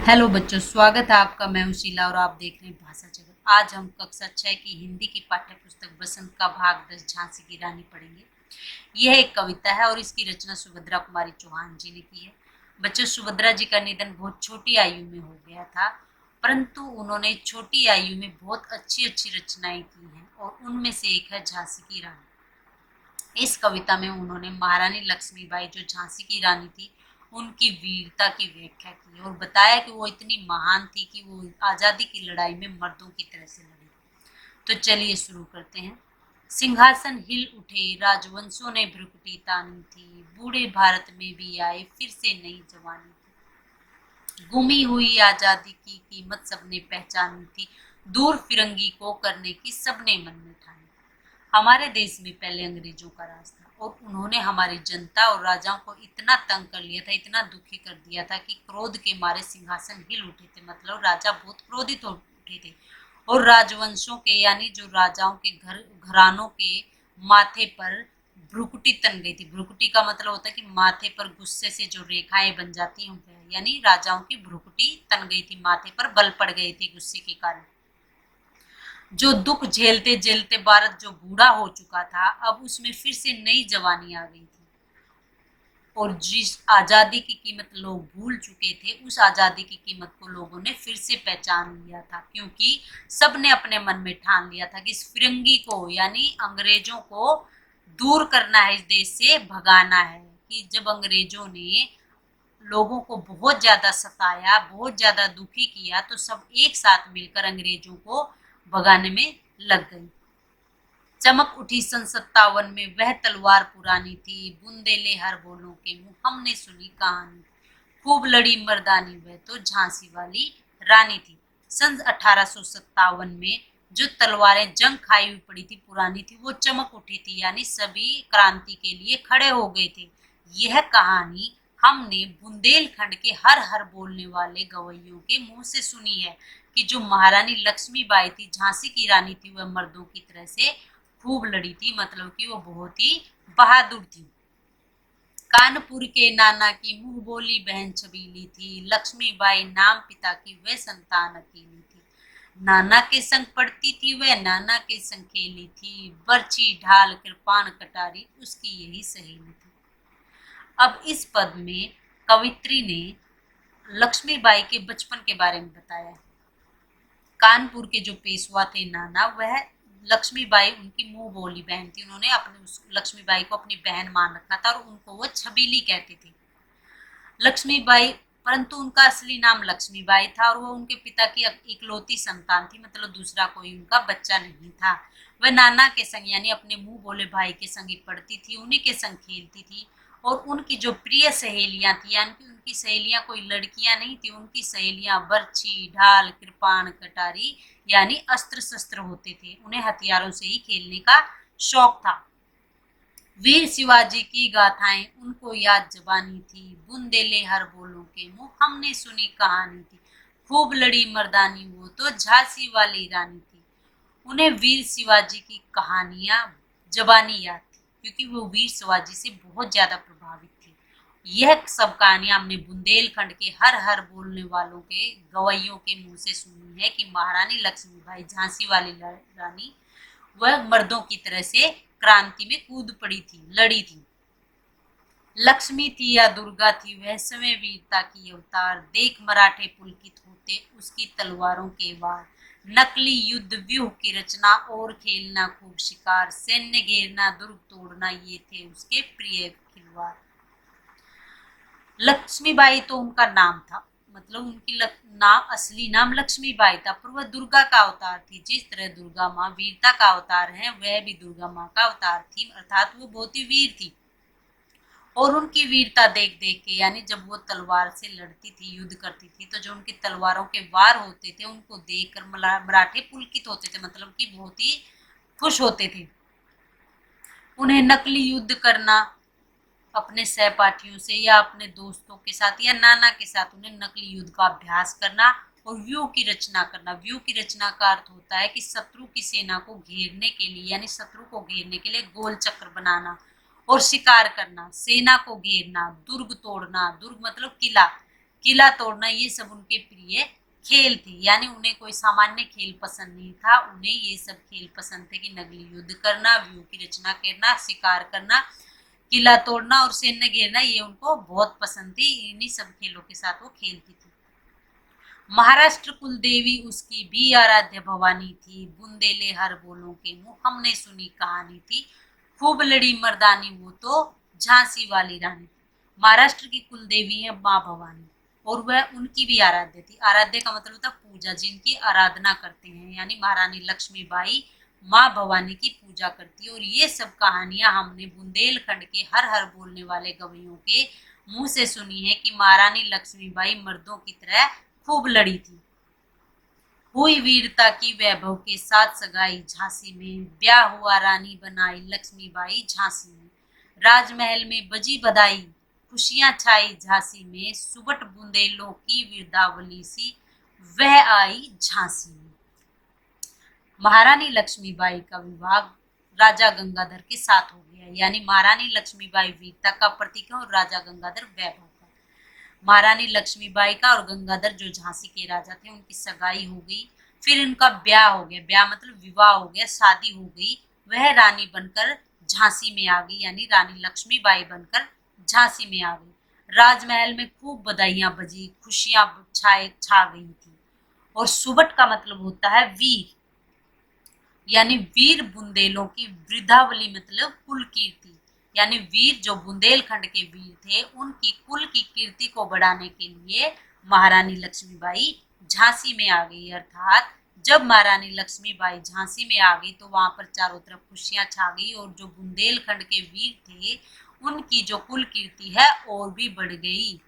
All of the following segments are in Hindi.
हेलो बच्चों, स्वागत है आपका। मैं हूं शीला और आप देख रहे हैं भाषा जगत। आज हम कक्षा 6 की हिंदी की पाठ्य पुस्तक बसंत का भाग 10 झांसी की रानी पढ़ेंगे। यह एक कविता है और इसकी रचना सुभद्रा कुमारी चौहान जी ने की है। बच्चों, सुभद्रा जी का निधन बहुत छोटी आयु में हो गया था, परंतु उन्होंने छोटी आयु में बहुत अच्छी अच्छी रचनाएं की हैं और उनमें से एक है झांसी की रानी। इस कविता में उन्होंने महारानी लक्ष्मीबाई, जो झांसी की रानी थी, उनकी वीरता की व्याख्या की और बताया कि वो इतनी महान थी कि वो आजादी की लड़ाई में मर्दों की तरह से लड़ी। तो चलिए शुरू करते हैं। सिंहासन हिल उठे, राजवंशों ने भ्रुकुटी तानी थी, बूढ़े भारत में भी आए फिर से नई जवानी थी। गुमी हुई आजादी की कीमत सबने पहचानी थी, दूर फिरंगी को करने की सबने मन में ठानी। हमारे देश में पहले अंग्रेजों का राज था और उन्होंने हमारी जनता और राजाओं को इतना तंग कर लिया था, इतना दुखी कर दिया था कि क्रोध के मारे सिंहासन हिल उठे थे। मतलब राजा बहुत क्रोधित हो उठे थे और राजवंशों के यानी जो राजाओं के घरानों के माथे पर भ्रुकुटी तन गई थी। भ्रुकुटी का मतलब होता है कि माथे पर गुस्से से जो रेखाएं बन जाती हैं, यानी राजाओं की भ्रुकुटी तन गई थी, माथे पर बल पड़ गए थे गुस्से के कारण। जो दुख झेलते झेलते भारत जो बूढ़ा हो चुका था, अब उसमें फिर से नई जवानी आ गई थी और जिस आजादी की कीमत लोग भूल चुके थे, उस आजादी की कीमत को लोगों ने फिर से पहचान लिया था, क्योंकि सबने अपने मन में ठान लिया था कि इस फिरंगी को यानी अंग्रेजों को दूर करना है, इस देश से भगाना है। कि जब अंग्रेजों ने लोगों को बहुत ज्यादा सताया, बहुत ज्यादा दुखी किया, तो सब एक साथ मिलकर अंग्रेजों को भगाने में लग गई। चमक उठी सन 57 में वह तलवार पुरानी थी, बुंदेले हर बोलों के मुंह हमने सुनी कहानी। खूब लड़ी मर्दानी वह तो झांसी वाली रानी थी। सन 1857 में जो तलवारें जंग खाई हुई पड़ी थी, पुरानी थी, वो चमक उठी थी, यानी सभी क्रांति के लिए खड़े हो गए थे। यह कहानी हमने बुंदेलखंड के हर हर बोलने वाले गवैयों के मुंह से सुनी है कि जो महारानी लक्ष्मीबाई थी, झांसी की रानी थी, वह मर्दों की तरह से खूब लड़ी थी, मतलब कि वो बहुत ही बहादुर थी। कानपुर के नाना की मुंह बोली बहन छबीली थी, लक्ष्मीबाई नाम पिता की वह संतान अकेली थी। नाना के संग पढ़ती थी वह, नाना के संग खेली थी, बर्छी ढाल कृपाण कटारी उसकी यही सहेली थी। अब इस पद में कवित्री ने लक्ष्मीबाई के बचपन के बारे में बताया। कानपुर के जो पेशवा थे नाना, वह लक्ष्मीबाई उनकी मुंह बोली बहन थी। उन्होंने अपने लक्ष्मीबाई को अपनी बहन मान रखा था और उनको वो छबीली कहते थे। लक्ष्मीबाई, परंतु उनका असली नाम लक्ष्मीबाई था और वो उनके पिता की इकलौती संतान थी, मतलब दूसरा कोई उनका बच्चा नहीं था। वह नाना के संग यानी अपने मुंह बोले भाई के संग ही पढ़ती थी, उन्हीं के संग खेलती थी और उनकी जो प्रिय सहेलियां थी, यानी कि उनकी सहेलियां कोई लड़कियां नहीं थी, उनकी सहेलियां बर्छी ढाल कृपाण कटारी यानी अस्त्र शस्त्र होते थे, उन्हें हथियारों से ही खेलने का शौक था। वीर शिवाजी की गाथाएं उनको याद जबानी थी, बुंदेले हर बोलों के मुंह हमने सुनी कहानी थी। खूब लड़ी मर्दानी वो तो झांसी वाली रानी थी। उन्हें वीर शिवाजी की कहानियां जबानी याद थी, क्योंकि वो वीर शिवाजी से बहुत ज्यादा प्रभावित थी। यह सब कहानियां हमने बुंदेलखंड के हर हर बोलने वालों के गवैयों के मुंह से सुनी है कि महारानी लक्ष्मीबाई, झांसी वाली रानी, वह मर्दों की तरह से क्रांति में कूद पड़ी थी, लड़ी थी। लक्ष्मी थी या दुर्गा थी, वह समय वीरता की अवतार, देख मराठे पुलकित होते उसकी तलवारों के वार। नकली युद्ध व्यूह की रचना और खेलना खूब शिकार, सैन्य घेरना दुर्ग तोड़ना ये थे उसके प्रिय खिलवाड़। लक्ष्मीबाई तो उनका नाम था, मतलब उनकी नाम, असली नाम लक्ष्मीबाई था, पर वह दुर्गा का अवतार थी। जिस तरह दुर्गा माँ वीरता का अवतार है, वह भी दुर्गा माँ का अवतार थी, अर्थात वो बहुत ही वीर थी। और उनकी वीरता देख देख के, यानी जब वो तलवार से लड़ती थी, युद्ध करती थी, तो जो उनकी तलवारों के वार होते थे, उनको देखकर मराठे पुलकित होते थे, मतलब कि बहुत ही खुश होते थे। उन्हें नकली युद्ध करना अपने सहपाठियों से या अपने दोस्तों के साथ या नाना के साथ, उन्हें नकली युद्ध का अभ्यास करना और व्यूह की रचना करना। व्यूह की रचना का अर्थ होता है कि शत्रु की सेना को घेरने के लिए, यानी शत्रु को घेरने के लिए गोल चक्र बनाना और शिकार करना, सेना को घेरना, दुर्ग तोड़ना, दुर्ग मतलब किला, किला तोड़ना, ये सब उनके प्रिय खेल थे। यानी उन्हें कोई सामान्य खेल पसंद नहीं था, उन्हें ये सब खेल पसंद थे कि नकली युद्ध करना, व्यूह की रचना करना, शिकार करना, किला तोड़ना और सैन्य घेरना, ये उनको बहुत पसंद थी। इन्हीं सब खेलों के साथ वो खेलती थी। महाराष्ट्र कुलदेवी उसकी भी आराध्य भवानी थी, बुंदेले हर बोलों के मुंह हमने सुनी कहानी थी, खूब लड़ी मर्दानी वो तो झांसी वाली रानी। महाराष्ट्र की कुलदेवी है माँ भवानी और वह उनकी भी आराध्य थी। आराध्य का मतलब होता पूजा, जिनकी आराधना करते हैं, यानी महारानी लक्ष्मीबाई माँ भवानी की पूजा करती है। और ये सब कहानियां हमने बुंदेलखंड के हर हर बोलने वाले गवैयों के मुंह से सुनी है कि महारानी लक्ष्मीबाई मर्दों की तरह खूब लड़ी थी। हुई वीरता की वैभव के साथ सगाई झांसी में, ब्याह हुआ रानी बनाई लक्ष्मीबाई झांसी में, राजमहल में बजी बधाई, खुशियां छाई झांसी में, सुबट बुंदेलों की वीरदावली सी वह आई झांसी में। महारानी लक्ष्मीबाई का विवाह राजा गंगाधर के साथ हो गया, यानी महारानी लक्ष्मीबाई वीरता का प्रतीक है और राजा गंगाधर वैभव का। महारानी लक्ष्मीबाई का और गंगाधर जो झांसी के राजा थे उनकी सगाई हो गई, फिर उनका ब्याह हो गया, ब्याह मतलब विवाह हो गया, शादी हो गई। वह रानी बनकर झांसी में आ गई, यानी रानी लक्ष्मीबाई बनकर झांसी में आ गई। राजमहल में खूब बधाइयां बजी, खुशियां छा गई थी। और सुबट का मतलब होता है वीर, यानी वीर बुंदेलों की वृद्धावली मतलब कुल कीर्ति, यानी वीर जो बुंदेलखंड के वीर थे उनकी कुल की कीर्ति को बढ़ाने के लिए महारानी लक्ष्मीबाई झांसी में आ गई। अर्थात जब महारानी लक्ष्मीबाई झांसी में आ गई तो वहां पर चारों तरफ खुशियां छा गई और जो बुंदेलखंड के वीर थे उनकी जो कुल कीर्ति है और भी बढ़ गई।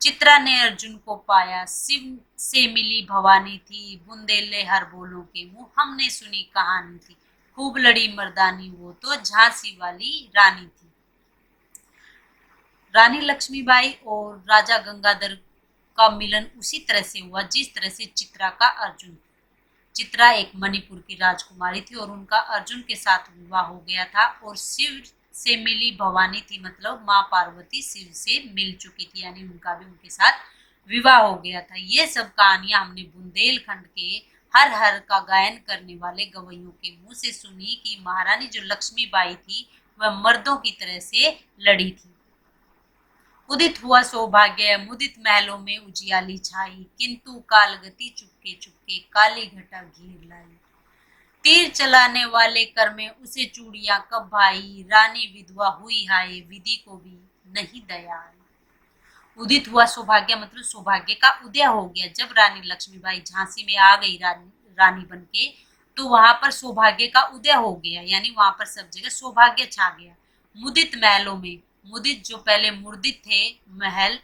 चित्रा ने अर्जुन को पाया, शिव से मिली भवानी थी, बुंदेले हर बोलों के मुंह हमने सुनी कहानी थी, खूब लड़ी मर्दानी वो तो झांसी वाली रानी थी। रानी लक्ष्मीबाई और राजा गंगाधर का मिलन उसी तरह से हुआ जिस तरह से चित्रा का अर्जुन। चित्रा एक मणिपुर की राजकुमारी थी और उनका अर्जुन के साथ विवाह हो गया था। और शिव से मिली भवानी थी मतलब माँ पार्वती शिव से मिल चुकी थी, यानी उनका भी उनके साथ विवाह हो गया था। ये सब कहानियां हमने बुंदेलखंड के हर हर का गायन करने वाले गवैयों के मुंह से सुनी कि महारानी जो लक्ष्मीबाई थी वह मर्दों की तरह से लड़ी थी। उदित हुआ सौभाग्य, मुदित महलों में उजियाली छाई, किंतु कालगति चुपके चुपके काली घटा घेर लाई। तीर चलाने वाले कर में उसे चूड़ियां कब भाई, रानी विधवा हुई हाय, विधि को भी नहीं दया आई। उदित हुआ सौभाग्य मतलब सौभाग्य का उदय हो गया। जब रानी लक्ष्मीबाई झांसी में आ गई रानी बनके, तो वहां पर सौभाग्य का उदय हो गया, यानी वहां पर सब जगह सौभाग्य छा गया। मुदित महलों में, मुदित जो पहले मुर्दित थे महल,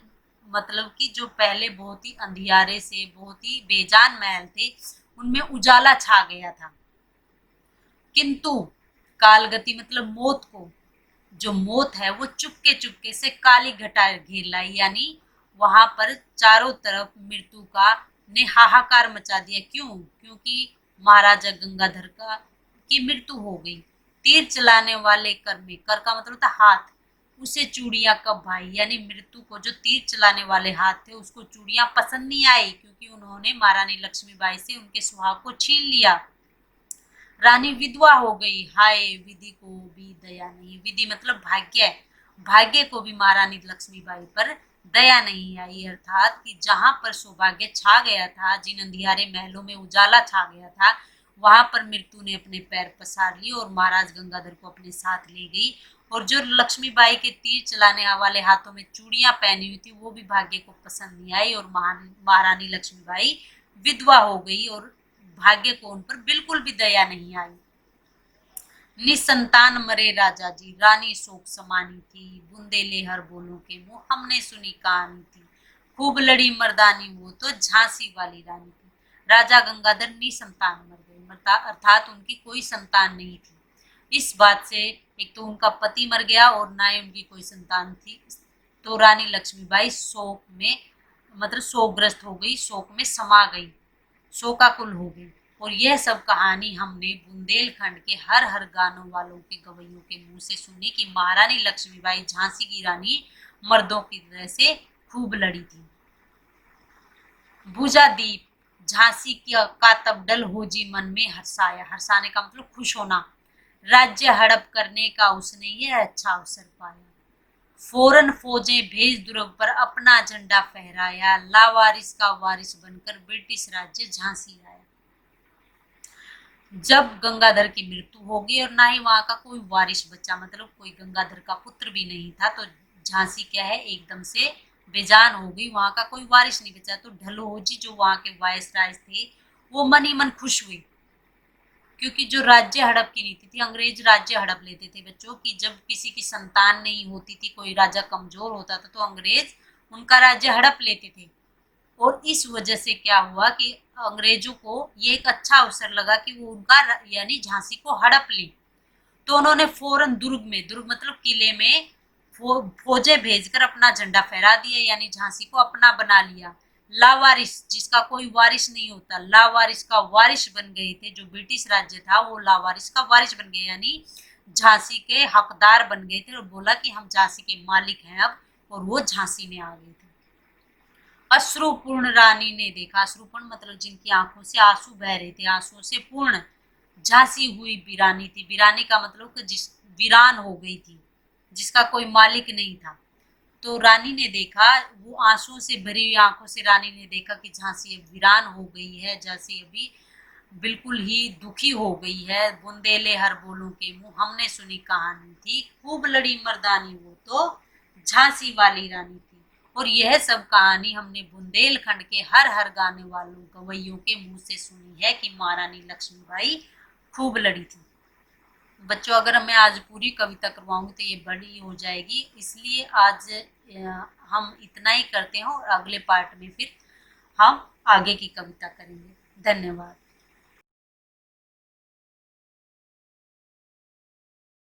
मतलब कि जो पहले बहुत ही अंधियारे से बहुत ही बेजान महल थे उनमें उजाला छा गया था। किंतु कालगति मतलब मौत को, जो मौत है वो चुपके चुपके से काली घटा घेर लाई, यानी वहां पर चारों तरफ मृत्यु का ने हाहाकार मचा दिया। क्यों? क्योंकि महाराजा गंगाधर का की मृत्यु हो गई। तीर चलाने वाले कर में, कर का मतलब था हाथ, उसे चूड़ियां कब भाई, यानी मृत्यु को जो तीर चलाने वाले हाथ थे उसको चूड़ियां पसंद नहीं आई, क्योंकि उन्होंने महारानी लक्ष्मीबाई से उनके सुहाग को छीन लिया। रानी विधवा हो गई, हाय विधि को भी दया नहीं, विधि मतलब भाग्य है, भाग्य को भी महारानी लक्ष्मीबाई पर दया नहीं आई। अर्थात कि जहां पर सौभाग्य छा गया था, जिन अंधियारे महलों में उजाला छा गया था, वहां पर मृत्यु ने अपने पैर पसार लिए और महाराज गंगाधर को अपने साथ ले गई। और जो लक्ष्मीबाई के तीर चलाने वाले हाथों में चूड़ियां पहनी हुई थी वो भी भाग्य को पसंद नहीं आई और महारानी लक्ष्मीबाई विधवा हो गई और भाग्य को उन पर बिल्कुल भी दया नहीं आई। निसंतान मरे राजा जी, रानी शोक समानी थी, बुंदेले हर बोलों के मुंह हमने सुनी कहानी थी, खूब लड़ी मर्दानी वो तो झांसी वाली रानी थी। राजा गंगाधर निसंतान मर गए, अर्थात उनकी कोई संतान नहीं थी। इस बात से एक तो उनका पति मर गया और ना ही उनकी कोई संतान थी, तो रानी लक्ष्मीबाई शोक में मतलब शोकग्रस्त हो गई, शोक में समा गई, शोकाकुल हो गई। और यह सब कहानी हमने बुंदेलखंड के हर हर गानों वालों के गवैयों के मुंह से सुनी कि महारानी लक्ष्मीबाई झांसी की रानी मर्दों की तरह से खूब लड़ी थी। भुजा दीप झांसी का तब डल होजी मन में हर्षाया, हर्षाने का मतलब खुश होना, राज्य हड़प करने का उसने ये अच्छा अवसर पाया। फौरन फौजें भेज दुर्ग पर अपना झंडा फहराया, लावारिस का वारिस बनकर ब्रिटिश राज्य झांसी आया। जब गंगाधर की मृत्यु होगी और ना ही वहां का कोई वारिस बचा, मतलब कोई गंगाधर का पुत्र भी नहीं था, तो झांसी क्या है एकदम से बेजान हो गई, वहां का कोई वारिस नहीं बचा। तो ढलहौजी जो वहां के वायसराय थे वो मन ही मन खुश हुए, क्योंकि जो राज्य हड़प की नीति थी, अंग्रेज राज्य हड़प लेते थे बच्चों की, जब किसी की संतान नहीं होती थी, कोई राजा कमजोर होता था तो अंग्रेज उनका राज्य हड़प लेते थे। और इस वजह से क्या हुआ कि अंग्रेजों को ये एक अच्छा अवसर लगा कि वो उनका यानी झांसी को हड़प लें। तो उन्होंने फौरन दुर्ग में, दुर्ग मतलब किले में फौजें भेजकर अपना झंडा फहरा दिया, यानी झांसी को अपना बना लिया। लावारिस जिसका कोई वारिस नहीं होता, लावारिस का वारिस बन गए थे, जो ब्रिटिश राज्य था वो लावारिस का वारिस बन गए, यानी झांसी के हकदार बन गए थे और बोला कि हम झांसी के मालिक हैं अब, और वो झांसी में आ गए थे। अश्रुपूर्ण रानी ने देखा, अश्रुपूर्ण मतलब जिनकी आंखों से आंसू बह रहे थे, आंसुओं से पूर्ण झांसी हुई वीरानी थी, वीरानी का मतलब कि जिस वीरान हो गई थी, जिसका कोई मालिक नहीं था। तो रानी ने देखा, वो आंसुओं से भरी हुई आंखों से रानी ने देखा कि झांसी अब वीरान हो गई है, झांसी अभी बिल्कुल ही दुखी हो गई है। बुंदेले हर बोलों के मुंह, हमने सुनी कहानी थी, खूब लड़ी मर्दानी वो तो झांसी वाली रानी थी। और यह सब कहानी हमने बुंदेलखंड के हर हर गाने वालों गवैयों के मुंह से सुनी है कि महारानी लक्ष्मीबाई खूब लड़ी थी। बच्चों अगर मैं आज पूरी कविता करवाऊंगी तो ये बड़ी हो जाएगी, इसलिए आज हम इतना ही करते हैं और अगले पार्ट में फिर हम आगे की कविता करेंगे। धन्यवाद।